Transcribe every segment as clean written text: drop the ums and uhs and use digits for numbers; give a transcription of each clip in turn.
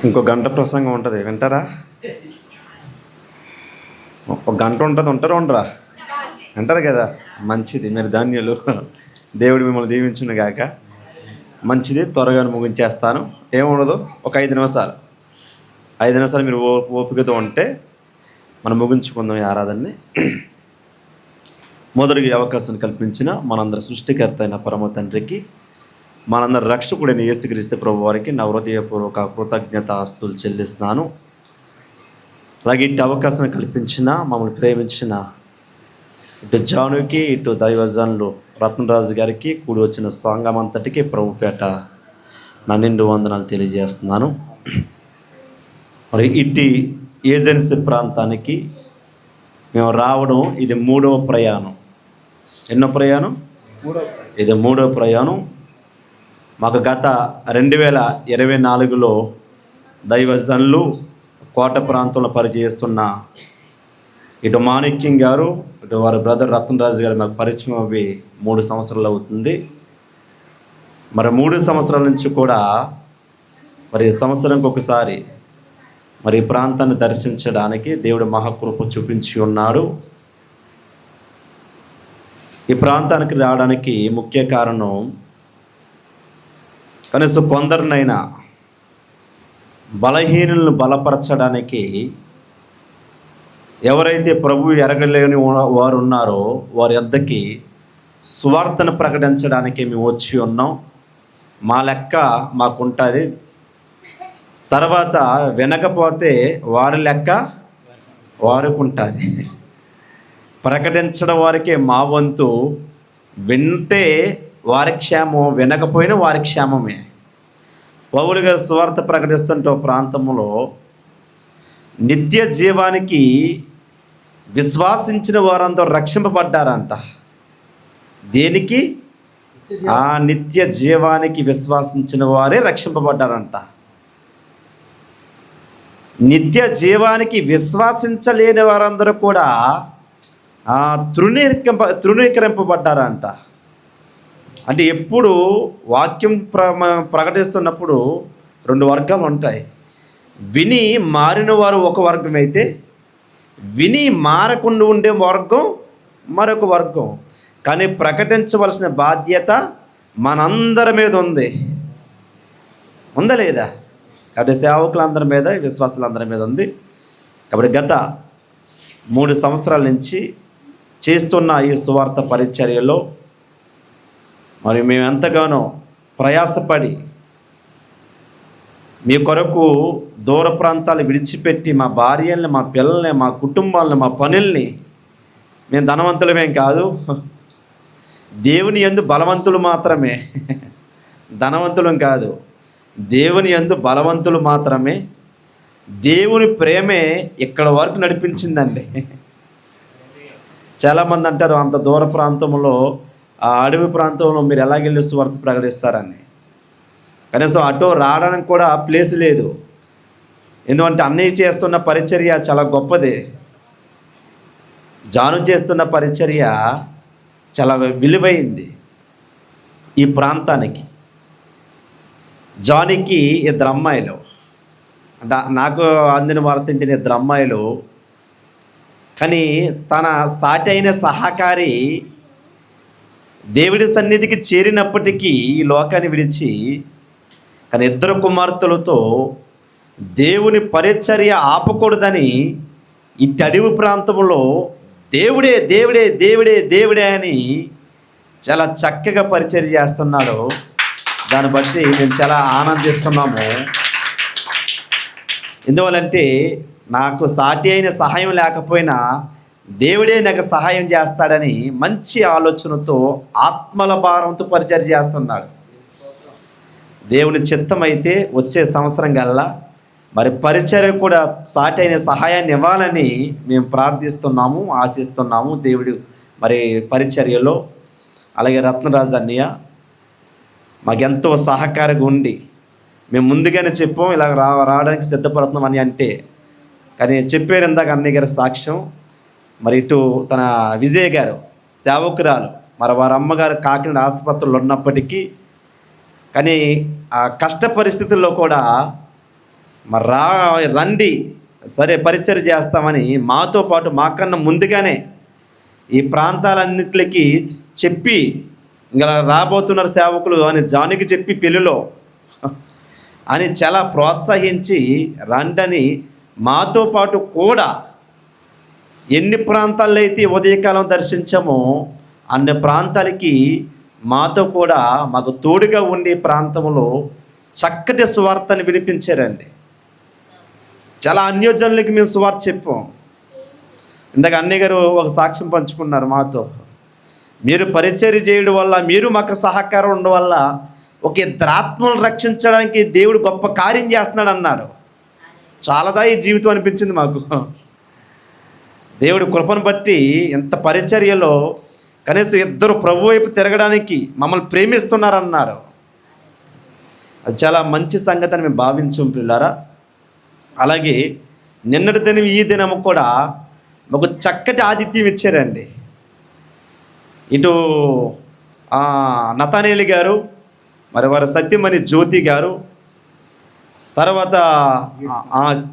ఇంకో గంట ప్రసంగం ఉంటుంది, వింటారా? ఒక గంట ఉంటుంది, ఉంటారా ఉండరా? వింటారు కదా, మంచిది. మీరు ధాన్యాలు, దేవుడు మిమ్మల్ని దీవించును గాక. మంచిది, త్వరగా ముగించేస్తాను. ఏముండదు, ఒక 5 నిమిషాలు మీరు ఓపికతో ఉంటే మనం ముగించుకుందాం ఈ ఆరాధనని. మొదటిగా ఈ అవకాశం కల్పించిన మనందరి సృష్టికర్త అయిన పరమ తండ్రికి, మనందరి రక్షకుడైన యేసుక్రీస్తు ప్రభు వారికి నా హృదయపూర్వక కృతజ్ఞతాస్తులు చెల్లిస్తున్నాను. అలాగే ఇటు అవకాశం కల్పించిన, మమ్మల్ని ప్రేమించిన ఇటు జానుకి, ఇటు దైవజనులు రత్నరాజు గారికి, కూడి వచ్చిన సంఘం అంతటికి ప్రభుపేట నా నిండు వందనాలు తెలియజేస్తున్నాను. మరి ఇటు ఏజెన్సీ ప్రాంతానికి మేము రావడం ఇది 3వ ప్రయాణం. ఎన్నో ప్రయాణం? ఇది 3వ ప్రయాణం. మాకు గత 2024లో దైవజనులు కోట ప్రాంతంలో పరిచయిస్తున్న ఇటు మాణిక్యం గారు, ఇటు వారి బ్రదర్ రత్నరాజు గారు మాకు పరిచయం అవి 3 సంవత్సరాలు అవుతుంది. మరి 3 సంవత్సరాల నుంచి కూడా మరి సంవత్సరానికి ఒకసారి మరి ఈ ప్రాంతాన్ని దర్శించడానికి దేవుడు మహాకృప చూపించి ఉన్నాడు. ఈ ప్రాంతానికి రావడానికి ముఖ్య కారణం, కనీసం కొందరినైనా బలహీనులను బలపరచడానికి, ఎవరైతే ప్రభు ఎరగలేని వారు ఉన్నారో వారి యొద్దకి సువార్తను ప్రకటించడానికి మేము వచ్చి ఉన్నాం. మా లెక్క మాకుంటుంది. తర్వాత వినకపోతే వారి లెక్క వారికి ఉంటుంది. ప్రకటించడం వారికే మా వంతు. వింటే వారి క్షేమం, వినకపోయినా వారి క్షేమమే. పౌలు గారు సువార్త ప్రకటిస్తుంటే ప్రాంతంలో నిత్య జీవానికి విశ్వాసించిన వారందరూ రక్షింపబడ్డారంట. దేనికి? ఆ నిత్య జీవానికి విశ్వాసించిన వారే రక్షింపబడ్డారంట. నిత్య జీవానికి విశ్వాసించలేని వారందరూ కూడా తృణీకరింపబడ్డారంట. అంటే ఎప్పుడు వాక్యం ప్రకటిస్తున్నప్పుడు 2 వర్గాలు ఉంటాయి. విని మారిన వారు ఒక వర్గం అయితే, విని మారకుండా ఉండే వర్గం మరొక వర్గం. కానీ ప్రకటించవలసిన బాధ్యత మనందరి మీద ఉంది. ఉందా లేదా? కాబట్టి సేవకులందరి మీద, విశ్వాసులందరి మీద ఉంది. కాబట్టి గత 3 సంవత్సరాల నుంచి చేస్తున్న ఈ సువార్త పరిచర్యలో మరి మేము ఎంతగానో ప్రయాసపడి మీ కొరకు దూర ప్రాంతాలు విడిచిపెట్టి మా భార్యల్ని, మా పిల్లల్ని, మా కుటుంబాలని, మా పనుల్ని, మేము ధనవంతులమేం కాదు, దేవుని యందు బలవంతులు మాత్రమే, ధనవంతులం కాదు, దేవుని యందు బలవంతులు మాత్రమే. దేవుని ప్రేమే ఇక్కడ వరకు నడిపించిందండి. చాలామంది అంటారు, అంత దూర ప్రాంతంలో, ఆ అడవి ప్రాంతంలో మీరు ఎలాగెళ్ళి సువార్త ప్రకటిస్తారని. కనీసం అటో రావడానికి కూడా ప్లేస్ లేదు. ఎందుకంటే అన్నయ్య చేస్తున్న పరిచర్య చాలా గొప్పది. జాను చేస్తున్న పరిచర్య చాలా విలువైంది ఈ ప్రాంతానికి. జానికి 2 అమ్మాయిలు, అంటే నాకు అందిన వార్త ఇంటిని 2 అమ్మాయిలు. కానీ తన సాటి అయిన సహకారి దేవుడి సన్నిధికి చేరినప్పటికీ ఈ లోకాన్ని విడిచి, కానీ 2 కుమార్తెలతో దేవుని పరిచర్య ఆపకూడదని ఇటు అడవి ప్రాంతంలో దేవుడే దేవుడే దేవుడే దేవుడే అని చాలా చక్కగా పరిచర్య చేస్తున్నాడు. దాన్ని బట్టి మేము చాలా ఆనందిస్తున్నాము. ఎందువల్లంటే నాకు సాటి అయిన సహాయం లేకపోయినా దేవుడే నాకు సహాయం చేస్తాడని మంచి ఆలోచనతో, ఆత్మల భారంతో పరిచర్య చేస్తున్నాడు. దేవుని చిత్తం అయితే వచ్చే సంవత్సరం కల్లా మరి పరిచర్య కూడా సాటి అయిన సహాయాన్ని ఇవ్వాలని మేము ప్రార్థిస్తున్నాము, ఆశిస్తున్నాము. దేవుడు మరి పరిచర్యలో అలాగే రత్నరాజు అన్నయ్య మాకెంతో సహకారంగా ఉండి, మేము ముందుగానే చెప్పాం ఇలా రావడానికి సిద్ధపడుతున్నాం అని. అంటే కానీ చెప్పారు ఇందాక అన్నయ్య గారి సాక్ష్యం. మరి ఇటు తన విజయ్ గారు సేవకురాలు, మరి వారి అమ్మగారు కాకినాడ ఆసుపత్రిలో ఉన్నప్పటికీ, కానీ ఆ కష్ట పరిస్థితుల్లో కూడా మరి రండి, సరే పరిచర్య చేస్తామని మాతో పాటు మాకన్నా ముందుగానే ఈ ప్రాంతాలన్నిటికీ చెప్పి, ఇంకా రాబోతున్నారు సేవకులు అని జానికి చెప్పి పెళ్ళిలో అని చాలా ప్రోత్సహించి రండని మాతో పాటు కూడా ఎన్ని ప్రాంతాల్లో అయితే ఉదయకాలం దర్శించామో అన్ని ప్రాంతాలకి మాతో కూడా మాకు తోడుగా ఉండే ప్రాంతంలో చక్కటి సువార్తని వినిపించారండి. చాలా అన్యోజనులకి మేము సువార్త చెప్పాం. ఇందాక అన్నయ్య గారు ఒక సాక్ష్యం పంచుకున్నారు మాతో. మీరు పరిచర్య చేయడం వల్ల, మీరు మాకు సహకారం ఉండడం వల్ల ఒక ఇద్దరు ఆత్మలను రక్షించడానికి దేవుడు గొప్ప కార్యం చేస్తున్నాడు అన్నాడు. చాలాదా ఈ జీవితం అనిపించింది మాకు. దేవుడి కృపను బట్టి ఎంత పరిచర్యలో కనీసం ఇద్దరు ప్రభు వైపు తిరగడానికి మమ్మల్ని ప్రేమిస్తున్నారన్నాడు. అది చాలా మంచి సంగతి అని మేము భావించాం పిల్లారా. అలాగే నిన్నటి దినం ఈ దినము కూడా మాకు చక్కటి ఆతిథ్యం ఇచ్చారండి. ఇటు నతానేలి గారు, మరి వారి సత్యమణి జ్యోతి గారు, తర్వాత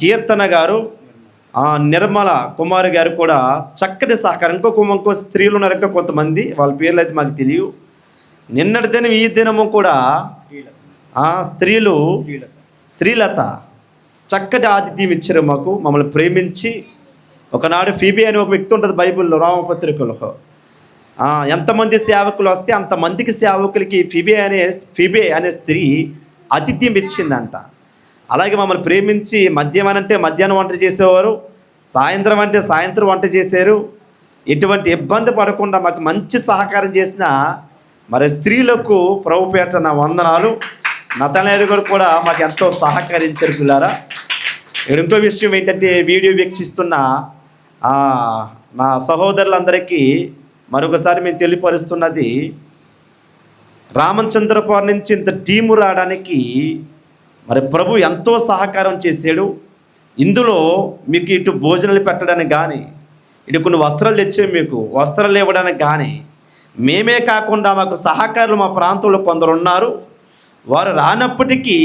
కీర్తన గారు, నిర్మల కుమారి గారు కూడా చక్కటి సహకారం. ఇంకో స్త్రీలు ఉన్నారు, ఇంకా కొంతమంది, వాళ్ళ పేర్లు అయితే మాకు తెలియవు. నిన్నటి దినం ఈ దినము కూడా శ్రీలత చక్కటి ఆతిథ్యం ఇచ్చారు మాకు, మమ్మల్ని ప్రేమించి. ఒకనాడు ఫీబే అనే ఒక వ్యక్తి ఉంటుంది బైబిల్లో, రామపత్రికలో. ఎంతమంది సేవకులు వస్తే అంతమందికి సేవకులకి ఫీబే అనే స్త్రీ ఆతిథ్యం ఇచ్చిందంట. అలాగే మమ్మల్ని ప్రేమించి మధ్యాహ్నం అంటే మధ్యాహ్నం వంట చేసేవారు, సాయంత్రం అంటే సాయంత్రం వంట చేశారు. ఎటువంటి ఇబ్బంది పడకుండా మాకు మంచి సహకారం చేసిన మరి స్త్రీలకు ప్రభుపేట నా వందనాలు. నతనేరు గారు కూడా మాకు ఎంతో సహకరించారు పిల్లారా. ఇంకో విషయం ఏంటంటే, వీడియో వీక్షిస్తున్న నా సహోదరులందరికీ మరొకసారి మేము తెలియపరుస్తున్నది, రామచంద్రపురం నుంచి ఇంత టీము రావడానికి మరి ప్రభు ఎంతో సహకారం చేశాడు. ఇందులో మీకు ఇటు భోజనాలు పెట్టడానికి కానీ, ఇటు కొన్ని వస్త్రాలు తెచ్చే మీకు వస్త్రాలు ఇవ్వడానికి కానీ, మేమే కాకుండా మాకు సహకారులు మా ప్రాంతంలో కొందరు ఉన్నారు. వారు రానప్పటికీ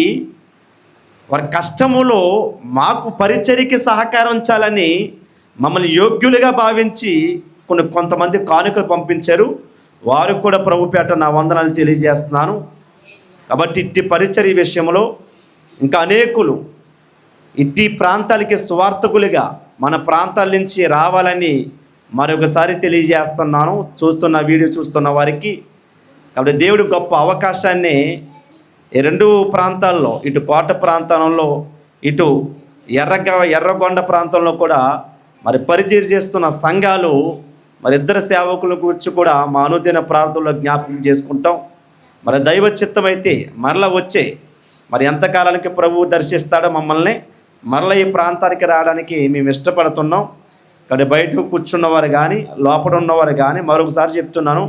వారి కష్టములో మాకు పరిచర్యకి సహకరించాలని మమ్మల్ని యోగ్యులుగా భావించి కొంతమంది కానుకలు పంపించారు. వారికి కూడా ప్రభుపేట నా వందనాలు తెలియజేస్తున్నాను. కాబట్టి ఇట్టి పరిచర్య విషయంలో ఇంకా అనేకులు ఇట్టి ప్రాంతాలకి సువార్థకులుగా మన ప్రాంతాల నుంచి రావాలని మరొకసారి తెలియజేస్తున్నాను, వీడియో చూస్తున్న వారికి. కాబట్టి దేవుడు గొప్ప అవకాశాన్ని ఈ రెండు ప్రాంతాల్లో, ఇటు కోట ప్రాంతంలో, ఇటు ఎర్రగొండ ప్రాంతంలో కూడా మరి పరిచర్య చేస్తున్న సంఘాలు మరి ఇద్దరు సేవకుల గురించి కూడా మా అనుదిన ప్రార్థనలో జ్ఞాపకం చేసుకుంటాం. మరి దైవ చిత్తం అయితే మరలా వచ్చే మరి ఎంతకాలానికి ప్రభువు దర్శిస్తాడో మమ్మల్ని, మరలా ఈ ప్రాంతానికి రావడానికి మేము ఇష్టపడుతున్నాం. కాబట్టి బయట కూర్చున్నవారు కానీ, లోపల ఉన్నవారు కానీ, మరొకసారి చెప్తున్నాను,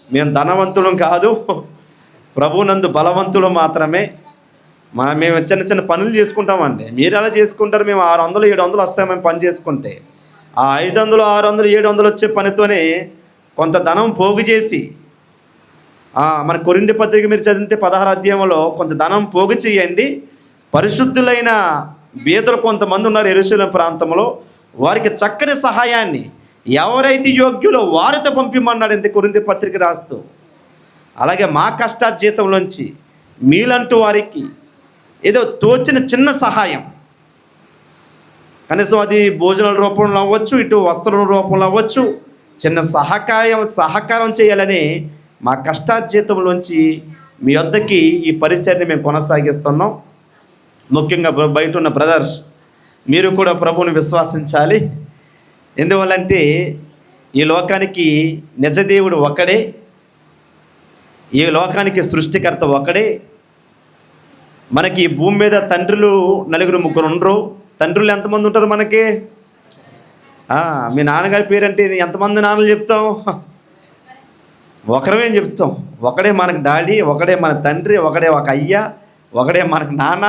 మేము ధనవంతులం కాదు, ప్రభువునందు బలవంతులు మాత్రమే. మేము చిన్న చిన్న పనులు చేసుకుంటామండి. మీరు ఎలా చేసుకుంటారు? మేము 600, 700 వస్తాయి మేము పని చేసుకుంటే. ఆ 500, 600, 700 వచ్చే పనితోనే కొంత ధనం పోగు చేసి, మన కొరింథీ పత్రిక మీరు చదివితే 16వ అధ్యాయంలో కొంత ధనం పోగు చేయండి. పరిశుద్ధులైన బీదలు కొంతమంది ఉన్నారు యెరూషలేము ప్రాంతంలో, వారికి చక్కటి సహాయాన్ని ఎవరైతే యోగ్యులో వారితో పంపిమన్నాడు ఇంత కొరింథీ పత్రిక రాస్తూ. అలాగే మా కష్టార్జితంలోంచి మీలంటూ వారికి ఏదో తోచిన చిన్న సహాయం, కనీసం అది భోజనాల రూపంలో అవ్వచ్చు, ఇటు వస్త్రం రూపంలో అవ్వచ్చు, చిన్న సహకారం చేయాలని మా కష్టార్జితంలోంచి మీ వద్దకి ఈ పరిచర్ని మేము కొనసాగిస్తున్నాం. ముఖ్యంగా బయట ఉన్న బ్రదర్స్, మీరు కూడా ప్రభువుని విశ్వాసించాలి. ఎందువల్లంటే ఈ లోకానికి నిజదేవుడు ఒకడే, ఈ లోకానికి సృష్టికర్త ఒకడే. మనకి ఈ భూమి మీద తండ్రులు 4, 3 ఉండరు. తండ్రులు ఎంతమంది ఉంటారు మనకి? మీ నాన్నగారి పేరంటే ఎంతమంది నాన్నలు చెప్తాం? ఒకరమే చెప్తాం. ఒకడే మనకు డాడీ, ఒకడే మన తండ్రి, ఒకడే ఒక అయ్య, ఒకడే మనకు నాన్న.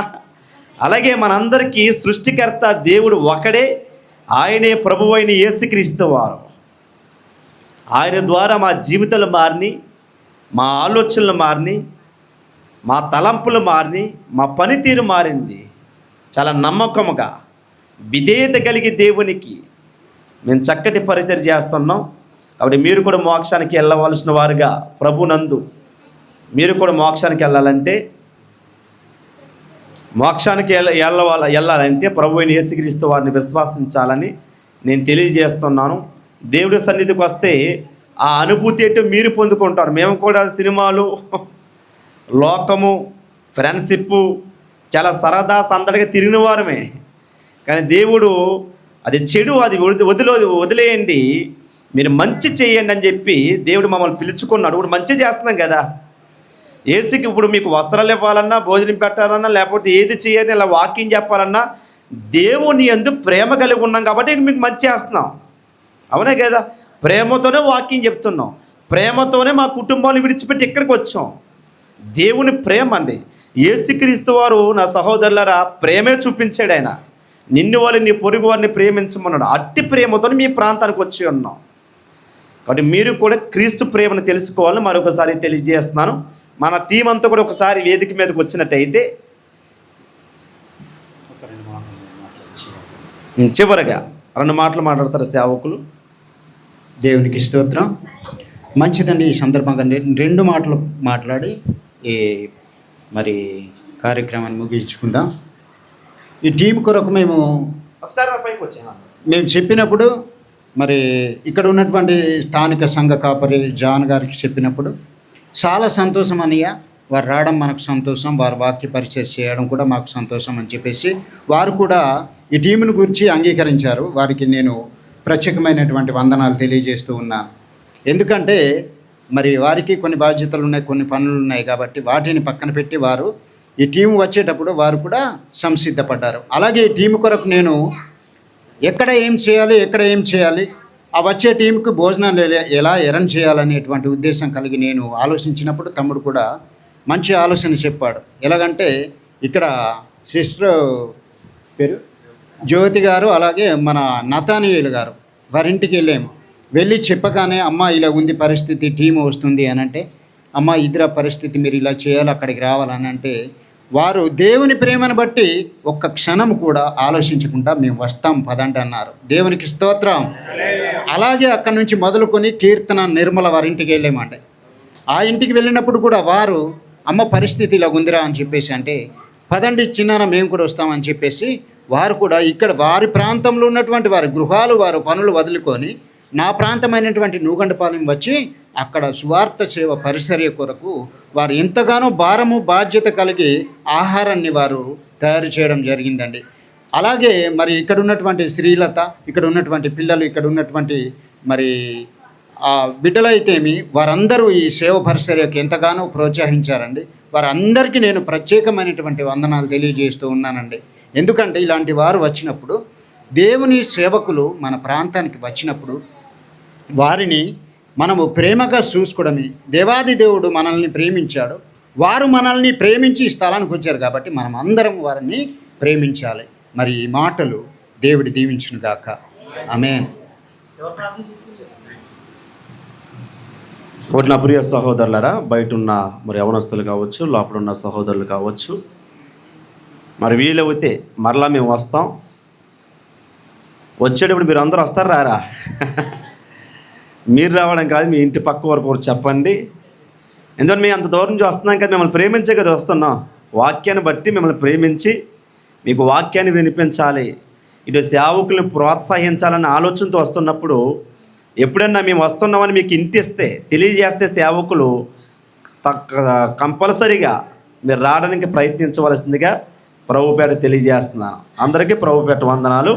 అలాగే మనందరికీ సృష్టికర్త దేవుడు ఒకడే. ఆయనే ప్రభువైన యేసుక్రీస్తు వారు. ఆయన ద్వారా మా జీవితాలు మారిని, మా ఆలోచనలు మారిని, మా తలంపులు మారిని, మా పనితీరు మారింది. చాలా నమ్మకముగా విధేయత కలిగి దేవునికి మేము చక్కటి పరిచయం చేస్తున్నాం. కాబట్టి మీరు కూడా మోక్షానికి వెళ్ళవలసిన వారుగా ప్రభునందు మీరు కూడా మోక్షానికి వెళ్ళాలంటే వెళ్ళాలంటే ప్రభు అయిన యేసుక్రీస్తు వారిని విశ్వసించాలని నేను తెలియజేస్తున్నాను. దేవుడి సన్నిధికి వస్తే ఆ అనుభూతి ఏంటో మీరు పొందుకుంటారు. మేము కూడా సినిమాలు, లోకము, ఫ్రెండ్షిప్ చాలా సరదా సందడిగా తిరిగిన వారమే. కానీ దేవుడు అది చెడు, అది వదిలేయండి, మీరు మంచి చేయండి అని చెప్పి దేవుడు మమ్మల్ని పిలుచుకున్నాడు. ఇప్పుడు మంచి చేస్తున్నాం కదా. ఏసుకి ఇప్పుడు మీకు వస్త్రాలు ఇవ్వాలన్నా, భోజనం పెట్టాలన్నా, లేకపోతే ఏది చేయాలి, ఇలా వాకింగ్ చెప్పాలన్నా దేవుని యందు ప్రేమ కలిగి ఉన్నాం కాబట్టి మీకు మంచి చేస్తున్నాం. అవునే కదా. ప్రేమతోనే వాకింగ్ చెప్తున్నాం, ప్రేమతోనే మా కుటుంబాన్ని విడిచిపెట్టి ఇక్కడికి వచ్చాం. దేవుని ప్రేమ అండి. యేసుక్రీస్తు వారు నా సహోదరులారా ప్రేమే చూపించాడు. ఆయన నిన్ను వారిని, నీ పొరుగు వారిని ప్రేమించమన్నాడు. అట్టి ప్రేమతోనే మీ ప్రాంతానికి వచ్చి ఉన్నాం. కాబట్టి మీరు కూడా క్రీస్తు ప్రేమను తెలుసుకోవాలని మరొకసారి తెలియజేస్తున్నాను. మన టీం అంతా కూడా ఒకసారి వేదిక మీదకి వచ్చినట్టయితే చివరగా 2 మాటలు మాట్లాడతారు సేవకులు. దేవునికి స్తోత్రం. మంచిదండి. ఈ సందర్భంగా 2 మాటలు మాట్లాడి మరి కార్యక్రమాన్ని ముగించుకుందాం. ఈ టీం కొరకు మేము చెప్పినప్పుడు మరి ఇక్కడ ఉన్నటువంటి స్థానిక సంఘ కాపరి జాన్ గారికి చెప్పినప్పుడు చాలా సంతోషం అన్నయ్య, వారు రావడం మనకు సంతోషం, వారు వాక్య పరిచయం చేయడం కూడా మాకు సంతోషం అని చెప్పేసి వారు కూడా ఈ టీంను గురించి అంగీకరించారు. వారికి నేను ప్రత్యేకమైనటువంటి వందనాలు తెలియజేస్తూ ఉన్నాను. ఎందుకంటే మరి వారికి కొన్ని బాధ్యతలు ఉన్నాయి, కొన్ని పనులు ఉన్నాయి కాబట్టి వాటిని పక్కన పెట్టి వారు ఈ టీం వచ్చేటప్పుడు వారు కూడా సంసిద్ధపడ్డారు. అలాగే ఈ టీం కొరకు నేను ఎక్కడ ఏం చేయాలి, ఆ వచ్చే టీంకి భోజనాలు ఎలా అరేంజ్ చేయాలనేటువంటి ఉద్దేశం కలిగి నేను ఆలోచించినప్పుడు తమ్ముడు కూడా మంచి ఆలోచన చెప్పాడు. ఎలాగంటే ఇక్కడ సిస్టర్ పేరు జ్యోతి గారు, అలాగే మన నతానియేలు గారు వారింటికి వెళ్ళి చెప్పగానే అమ్మ ఇలా ఉంది పరిస్థితి, టీం వస్తుంది అని అంటే, అమ్మ ఇదిరా పరిస్థితి, మీరు ఇలా చేయాలి, అక్కడికి రావాలని అంటే వారు దేవుని ప్రేమను బట్టి ఒక్క క్షణం కూడా ఆలోచించకుండా మేము వస్తాం పదండి అన్నారు. దేవునికి స్తోత్రం. అలాగే అక్కడి నుంచి మొదలుకొని కీర్తన నిర్మల వారింటికి వెళ్ళామండి. ఆ ఇంటికి వెళ్ళినప్పుడు కూడా వారు అమ్మ పరిస్థితి ఇలా ఉందిరా అని చెప్పేసి అంటే, పదండి చిన్నాన మేము కూడా వస్తామని చెప్పేసి వారు కూడా ఇక్కడ వారి ప్రాంతంలో ఉన్నటువంటి వారి గృహాలు, వారు పనులు వదులుకొని నా ప్రాంతమైనటువంటి నూగండపాలెం వచ్చి అక్కడ సువార్త సేవ పరిచర్య కొరకు వారు ఎంతగానో భారము బాధ్యత కలిగి ఆహారాన్ని వారు తయారు చేయడం జరిగిందండి. అలాగే మరి ఇక్కడ ఉన్నటువంటి శ్రీలత, ఇక్కడ ఉన్నటువంటి పిల్లలు, ఇక్కడ ఉన్నటువంటి మరి బిడ్డలైతేమి వారందరూ ఈ సేవ పరిచర్యకు ఎంతగానో ప్రోత్సహించారండి. వారందరికీ నేను ప్రత్యేకమైనటువంటి వందనాలు తెలియజేస్తూ ఉన్నానండి. ఎందుకంటే ఇలాంటి వారు వచ్చినప్పుడు, దేవుని సేవకులు మన ప్రాంతానికి వచ్చినప్పుడు వారిని మనము ప్రేమగా చూసుకోవడమే. దేవాది దేవుడు మనల్ని ప్రేమించాడు, వారు మనల్ని ప్రేమించి ఈ స్థలానికి వచ్చారు కాబట్టి మనం అందరం వారిని ప్రేమించాలి. మరి ఈ మాటలు దేవుడు దీవించును గాక. ఆమేన్. నా ప్రియ సహోదరులారా, బయట ఉన్న మరి యవనస్తులు కావచ్చు, లోపల ఉన్న సహోదరులు కావచ్చు, మరి వీలవుతే మరలా మేము వస్తాం. వచ్చేటప్పుడు మీరు అందరూ వస్తారు రారా? మీరు రావడం కాదు, మీ ఇంటి పక్క వరకు చెప్పండి. ఎందుకంటే మేము అంత దూరం నుంచి వస్తున్నాం కదా, మిమ్మల్ని ప్రేమించే కదా వస్తున్నాం. వాక్యాన్ని బట్టి మిమ్మల్ని ప్రేమించి మీకు వాక్యాన్ని వినిపించాలి, ఇటు సేవకుల్ని ప్రోత్సహించాలన్న ఆలోచనతో వస్తున్నప్పుడు ఎప్పుడన్నా మేము వస్తున్నామని మీకు ఇంటిస్తే తెలియజేస్తే సేవకులు కంపల్సరీగా మీరు రావడానికి ప్రయత్నించవలసిందిగా ప్రభుపేట తెలియజేస్తున్నాను. అందరికీ ప్రభుపేట వందనాలు.